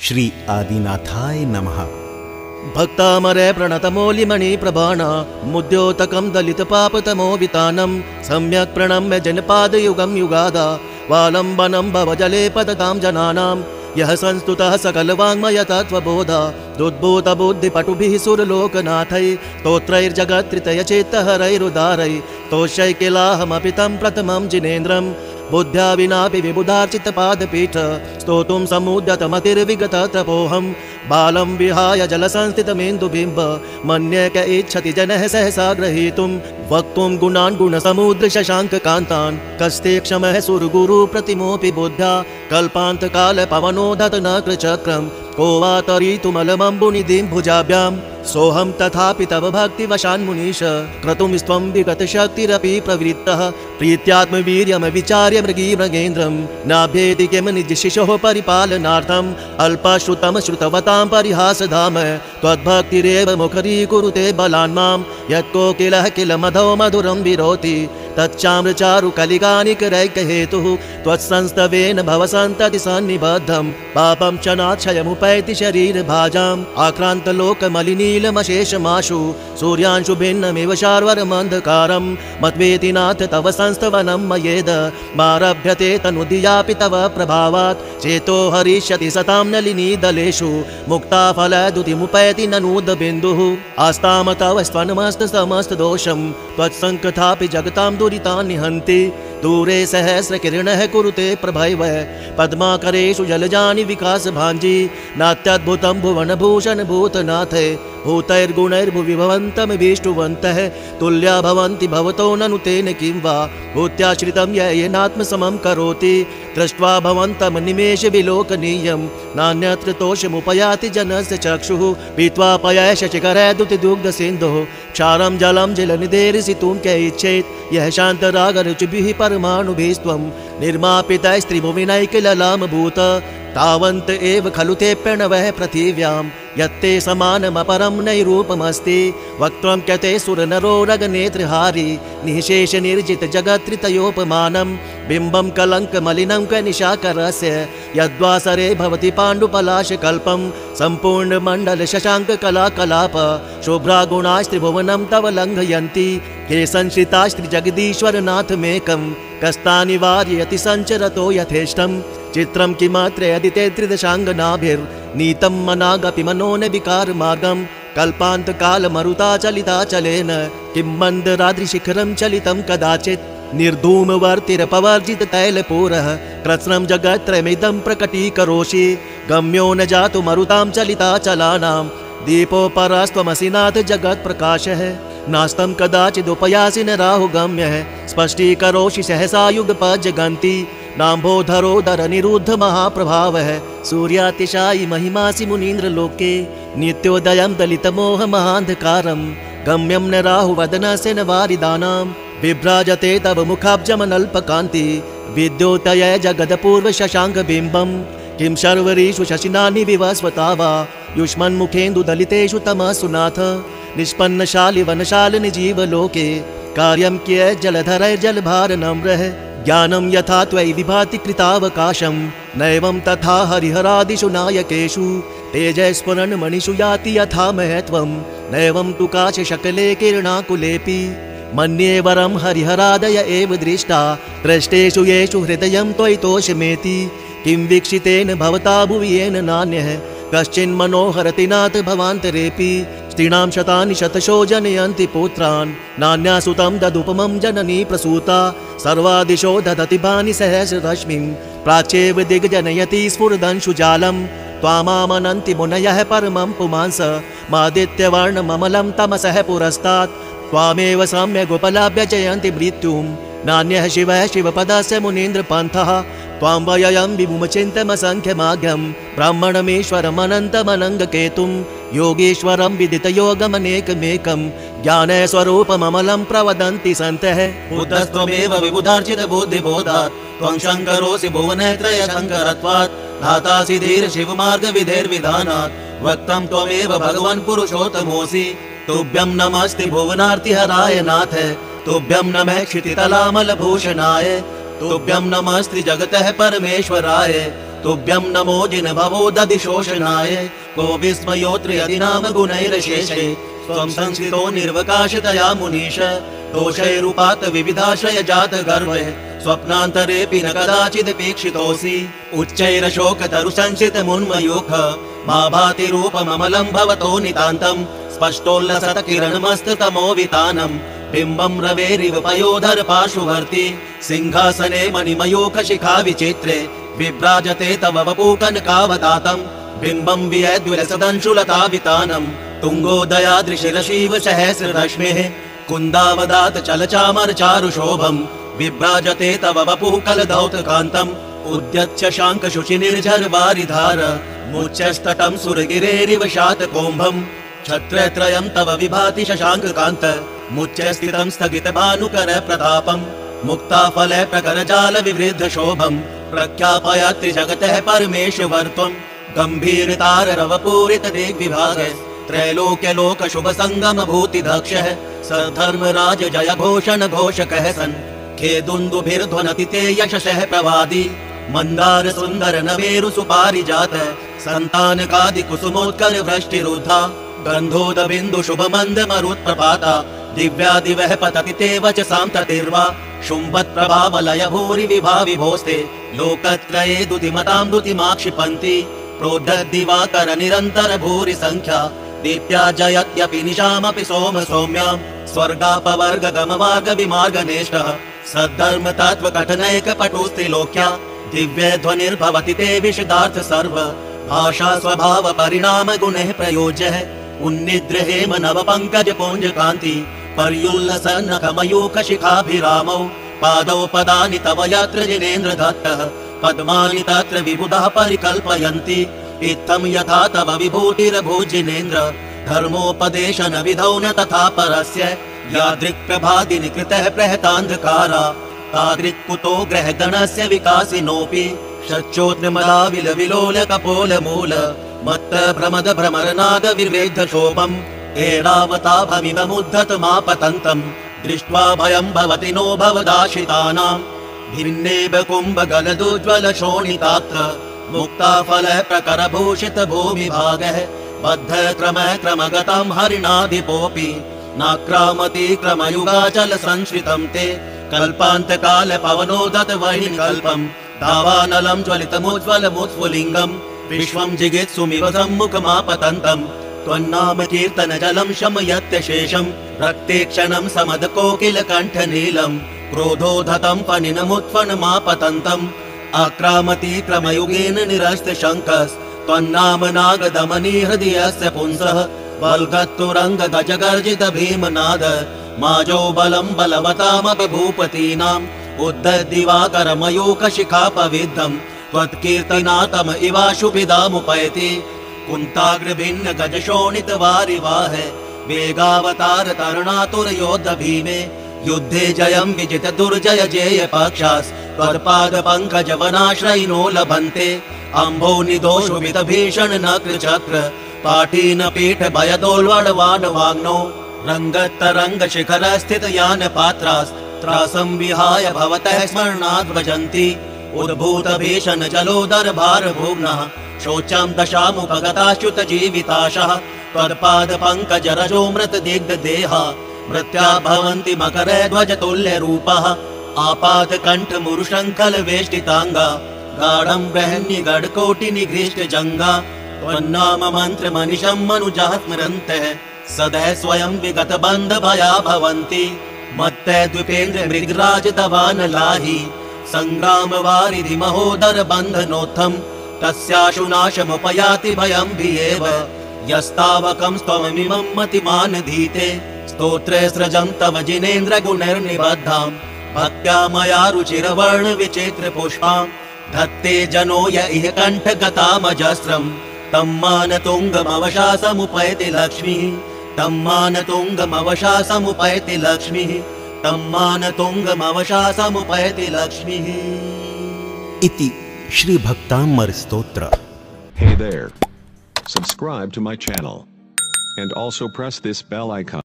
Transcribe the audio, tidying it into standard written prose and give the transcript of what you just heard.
श्री आदिनाथाय नमः। भक्तामरे प्रणतमौलिमणि प्रभाण मुद्योतकं दलितपापतमो वितानं सम्यक् प्रणम्य जनपादयुगं युगादा वालम्बनं भवजले पततां जनानां यः संस्तुतः सकलवाङ्मय तत्त्वबोधा दुद्भूतबुद्धिपटुभिः सुरलोकनाथैः स्तोत्रैर्जगत्त्रितयचेत्तहरैरुदारैः स्तोष्यैकिलाहमपि तं प्रथमं जिनेन्द्रं बुद्ध्या विनापि विबुधार्चितपादपीठ स्तोतुं समुद्यतमतिर्विगत तपोऽहं बालं विहाय जलसंस्थितमेन्दुबिम्ब मन्ये क इच्छति जनः सहसा ग्रहीतुं वक्तुं गुणान् गुणसमुद्रशशाङ्ककान्तान् कस्ते क्षमः सुरगुरु प्रतिमोऽपि बुद्ध्या कल्पान्तकालपवनोदत न कृचक्रं को वा तरीतुमलमम्बुनिधिं भुजाभ्यां सोऽहं तथापि तव भक्तिवशान्मुनीश क्रतुं स्वं विगतशक्तिरपि प्रवृत्तः प्रीत्यात्मवीर्यमविचार्य मृगीमृगेन्द्रं नाभ्येति किं निजशिशोः परिपालनार्थम् अल्पश्रुतं श्रुतवतां परिहासधाम त्वद्भक्तिरेव मुखरीकुरुते बलान् यत्कोकिलः किल मधौ मधुरं विरोति तच्चाम्रचारु कलिकानिकरैकहेतुः त्वत्संस्तवेन भवसन्तति सन्निबद्धं पापं च नाक्षयमुपैति शरीरभाजाम् आक्रान्तलोकमलिनीलमशेषमाशु सूर्यांशु भिन्नमिव शार्वरमन्धकारं मत्वेति नाथ तव संस्तवनं मयेद मारभ्यते तनुधियापि तव प्रभावात् चेतो हरिष्यति सतां नलिनीदलेषु मुक्ताफलदुतिमुपैति ननूदबिन्दुः आस्ताम तव स्वनमस्तसमस्तदोषं त्वत्सङ्कथापि जगतां दुरितान् निहन्ति दूरे सहस्रकिरणः कुरुते प्रभैव पद्माकरेषु जलजानि विकासभाञ्जी नात्यद्भुतं भुवनभूषण भूतनाथ भूतैर्गुणैर्भुवि भवन्तमभीष्टुवन्तः तुल्या भवन्ति भवतो ननु तेन किं वा भूत्याश्रितं येनात्मसमं करोति दृष्ट्वा भवन्तं निमेषविलोकनीयं नान्यत्र तोषमुपयाति जनस्य चक्षुः पीत्वा पयशशिखरदुतिदुग्धसिन्धुः क्षारं जलं जलनिधेरिसितुं क इच्छेत् यः शान्तरागरुचिभिः परमाणुभिस्त्वं निर्मापितैस्त्रिभुविनैकललामभूत तावन्त एव खलु ते प्रणवः पृथिव्यां यत्ते समानमपरं नैरूपमस्ति वक्त्रं क्यते सुरनरोरगनेत्रहारी निःशेषनिर्जितजगत्त्रितयोपमानं बिम्बं कलङ्कमलिनं क निशाकरस्य यद्वासरे भवति पाण्डुपलाशकल्पं सम्पूर्णमण्डलशशाङ्ककलाकलाप शुभ्रागुणास्त्रिभुवनं तव लङ्घयन्ति ये संश्रितास्त्रिजगदीश्वरनाथमेकं कस्तानिवार्यति सञ्चरतो यथेष्टं चित्रं किमत्र यदि ते त्रिदशाङ्गनाभिर्नीतं मनागपि मनो न विकारमार्गं कल्पान्तकालमरुताचलिताचलेन किं मन्दराद्रिशिखरं चलितं कदाचित् निर्धूमवर्तिरपवर्जिततैलपूरः कृत्स्नं जगत्त्रयमिदं प्रकटीकरोषि गम्यो न जातु मरुतां चलिताचलानां दीपोपरास्त्वमसि नाथ जगत्प्रकाशः नास्तं कदाचिदुपयासि न राहुगम्यः स्पष्टीकरोषि सहसा युगपजगन्ति नाम्भोधरोदर निरुद्ध महाप्रभावः सूर्यातिशायि महिमासि मुनीन्द्रलोके नित्योदयं दलितमोह महान्धकारं गम्यं न राहुवदनस्य न वारिदानां विभ्राजते तव मुखाब्जमनल्पकान्ति विद्योतय जगदपूर्वशशाङ्कबिम्बं किं शर्वरीषु शशिनानि विवस्वता वा युष्मन्मुखेन्दुदलितेषु तमसु नाथ निष्पन्नशालिवनशालिनि जीवलोके कार्यं क्य जलधरैर्जलभारनम्रः ज्ञानं यथा त्वयि विभाति कृतावकाशं नैवं तथा हरिहरादिषु नायकेषु तेजस्फुरणमणिषु याति यथा महत्वं नैवं तु काशशकले किरणाकुलेऽपि मन्ये वरं हरिहरादय एव दृष्टा दृष्टेषु येषु हृदयं त्वयि तोषमेति किं वीक्षितेन भवता भुवि येन नान्यः कश्चिन्मनोहरति नाथ भवान्तरेऽपि स्त्रीणां शतानि शतशो जनयन्ति पुत्रान् नान्यासुतं ददुपमं जननी प्रसूता सर्वादिशो ददति भानि सहस्ररश्मिं प्राच्येव दिग्जनयति स्फुरदंशुजालं त्वामामनन्ति मुनयः परमं पुमांस मादित्यवर्णममलं तमसः पुरस्तात् त्वामेव सम्यगुपलभ्य जयन्ति मृत्युं नान्यः शिवः शिवपदस्य मुनीन्द्रपन्थः त्वां वयं विमुमचिन्तमसङ्ख्यमाघ्यं ब्राह्मणमीश्वरमनन्तमनङ्गकेतुं योगीश्वरं विदितयोगमनेकमेकं ज्ञानस्वरूपममलं प्रवदन्ति सन्तः बुद्धस्त्वमेव विबुधार्चितबुद्धिबोधात् त्वं शङ्करोऽसि भुवनत्रयशङ्करत्वात् धातासि धीरशिवमार्गविधेर्विधानात् वक्तं त्वमेव भगवन् पुरुषोत्तमोऽसि तुभ्यं नमस्ति भुवनार्तिहराय नाथ तुभ्यं नमः क्षितितलामलभूषणाय तुभ्यं नमस्ति जगतः परमेश्वराय तुभ्यं नमो जिनभवो दधिशोषणाय को विस्मयोऽत्र यदि नाम गुणैरशेषे त्वं संस्कृतो निर्वकाशतया मुनीश दोषैरुपात विविधाश्रय जात गर्वे स्वप्नान्तरेऽपि न कदाचिदपेक्षितोऽसि उच्चैरशोकतरु संसितमुन्मयूख मा भाति रूपममलं भवतो नितान्तं स्पष्टोल्लसत किरणमस्ततमो वितानम् बिम्बं रवेरिव पयोधर पार्श्ववर्ति सिंहासने मणिमयूख शिखा विचित्रे विभ्राजते तव वपूकनकावदातं बिम्बं वियद्विलसदंशुलता वितानम् तुङ्गोदयादृशिरशिव सहस्ररश्मेः कुन्दावदात चलचामर चारुशोभम् विभ्राजते तव वपुः कलदौतकान्तम् उद्यच्च शाङ्क शुचि निर्झर वारिधार मुच्यस्तटं सुरगिरेरिव शातकोम्भम् छत्रत्रयं तव विभाति शशाङ्ककान्त मुच्यस्थितं स्थगित भानुकर प्रतापम् मुक्ताफल प्रकर जाल विवृद्ध शोभम् प्रख्यापयति जगतः परमेश्वर त्वम् गम्भीरतार रवपूरित दिग्विभाग त्रैलोक्य लोक शुभ संगम भूति दक्षः सधर्मराज जय घोषण घोषकः सन् खेदुन्दुभिर्ध्वनति ते यशसः प्रवादी मंदार सुंदर नवेरु सुपारिजात संतानकादि कुसुमोत्कर वृष्टिरुद्धा गंधोद बिंदु शुभ मंद मरुत्प्रपाता दिव्यादिवः पतति ते वचसां ततिर्वा शुंभत् प्रभावलय भूरि विभा विभोस्ते लोकत्रये दुतिमतां दुतिमाक्षिपन्ति प्रोद्धद्दिवाकर निरन्तर भूरि संख्या दीप्या जयत्यपि निशामपि सोम सौम्यां स्वर्गापवर्ग गमवार्ग विमार्गनेष्टः सद्धर्म तत्व कथनैक पटुस्त्रिलोक्या दिव्य ध्वनिर्भवति ते विशदार्थ सर्व भाषा स्वभाव परिणाम गुणः प्रयोज्यः उन्निद्र हेम नव पंकज पुंज कांति पर्युल्लसन नखमयूख शिखाभिरामौ पादौ पदानि तव यत्र जिनेन्द्र दत्तः पद्मानि तत्र विबुधः परिकल्पयन्ति इत्थं यथा तव विभूतिरभूजिनेन्द्र धर्मोपदेशन विधौ न तथा परस्य यादृक् प्रभादिनि कृतः प्रहतान्धकारा तादृक् कुतो ग्रहधनस्य विकासिनोऽपि शच्योत्मलाविल विलोल कपोल मूल मत्त भ्रमद भ्रमरनाद विवेद्ध शोभम् एरावता भमिव मुद्धतमापतन्तम् दृष्ट्वा भयं भवति नो भवदाशितानां भिन्नेव कुम्भ गलदुज्ज्वल शोणितात्र मुक्ताफल प्रकर भूषित भूमिभागः बद्ध क्रम क्रमगतं हरिणाधिपोऽपि नाक्रामति क्रमयुगाचल संश्रितं ते कल्पान्तकाल पवनोदत वह्निकल्पम् दावानलं ज्वलितमुज्ज्वलमुत्फुलिङ्गम् विश्वं जिगीत्सुमिव सम्मुखमापतन्तम् त्वन्नाम कीर्तन जलं शमयत्य शेषम् रक्ते क्षणं समद कोकिल कण्ठ नीलम् क्रोधोधतं फणिनमुत्फणमापतन्तम् आक्रामति क्रमयुगेन निरस्त शङ्कस् त्वन्नाम नागदमनी हृदयस्य पुंसः वल्गत्तुरङ्ग गजगर्जित भीमनाद माजो बलं बलवतामपि भूपतीनाम् उद्धद्दिवाकर मयूख शिखापविद्धम् त्वत्कीर्तनातम इवाशुभिदामुपैति कुन्ताग्र भिन्न गज शोणित वारिवाह वेगावतार तरुणातुर योद्ध भीमे युद्धे जयं विजित दुर्जय जेय पक्षास् त्वत्पाद पंकज वनाश्रयिनो लभन्ते अम्भो निदोषुवित भीषण नक्र चक्र पाठीन पीठ भयदोल्वडवान वाग्नो रंगत्तरंग शिखर स्थित यान पात्रास् त्रासं विहाय भवतः स्मरणाद् भजन्ति उद्भूत भीषण जलोदर भार भुग्नः शोचं दशामुपगताच्युत जीविताशः त्वत्पाद पंकज रजोमृत दिग्ध देहा मृत्या भवन्ति मकर ध्वज तुल्य रूपः आपात कंठ मुरुशंखल वेष्टितांगा गाढ़ं बृहन्नि गढ़कोटि निगृष्ट जंगा त्वन्नाम मंत्र मनिषं मनुजः स्मरन्तः सदैव स्वयं विगत बंध भया भवन्ति मत्तः द्विपेन्द्र मृगराज दवान लाहि संग्राम वारिधि महोदर बंधनोत्थम तस्याशु नाशमुपयाति भयं भियेव यस्तावकं त्वमिमं मतिमान धीते स्तोत्रे सृजं तव जिनेन्द्र गुणैर्निबद्धां भक्त्या मया रुचिरवर्ण विचित्र पुष्पां धत्ते जनो य इह कंठ गतामजस्रं तं मानतुङ्गमवशासमुपैति लक्ष्मीः तं मानतुङ्गमवशासमुपैति लक्ष्मीः तं मानतुङ्गमवशासमुपैति लक्ष्मीः इति श्री भक्तामर स्तोत्र। Hey there. Subscribe to my channel. And also press this bell icon.